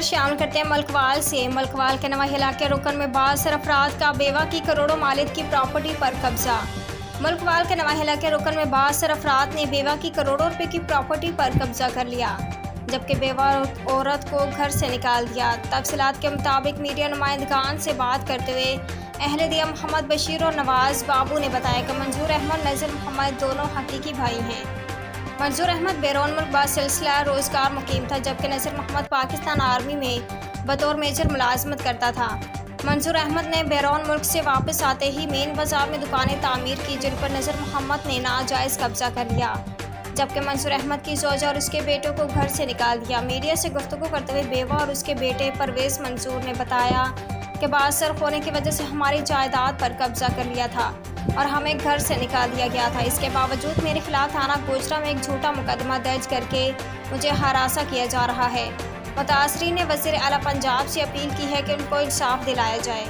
शामिल करते हैं मलकवाल से। मलकवाल के नवा इलाके रुकन में बासर अफराद का बेवा की करोड़ों मालिक की प्रॉपर्टी पर कब्जा। मलकवाल के नवा इलाके रुकन में बासर अफराद ने बेवा की करोड़ों रुपए की प्रॉपर्टी पर कब्जा कर लिया, जबकि बेवा औरत को घर से निकाल दिया। तफसीलात के मुताबिक मीडिया नुमाइंदगान से बात करते हुए अहले दिया मोहम्मद बशीर और नवाज बाबू ने बताया कि मंजूर अहमद नज़ीर मोहम्मद दोनों हकीकी भाई हैं। मंजूर अहमद बैरून मुल्क बासिलसिला रोजगार मुकीम था, जबकि नज़ीर मोहम्मद पाकिस्तान आर्मी में बतौर मेजर मुलाजमत करता था। मंजूर अहमद ने बैरून मुल्क से वापस आते ही मेन बाजार में दुकानें तामीर की, जिन पर नज़ीर मोहम्मद ने नाजायज़ कब्जा कर लिया, जबकि मंजूर अहमद की जोजा और उसके बेटों को घर से निकाल दिया। मीडिया से गुफ्तगू करते हुए बेवा और उसके बेटे परवेज़ मंसूर ने बताया कि बासर होने की वजह से हमारी जायदाद पर कब्जा कर लिया था और हमें घर से निकाल दिया गया था। इसके बावजूद मेरे खिलाफ थाना गोचरा में एक झूठा मुकदमा दर्ज करके मुझे हरासा किया जा रहा है। मुतासरीन ने वज़ीर आला पंजाब से अपील की है कि उनको इंसाफ दिलाया जाए।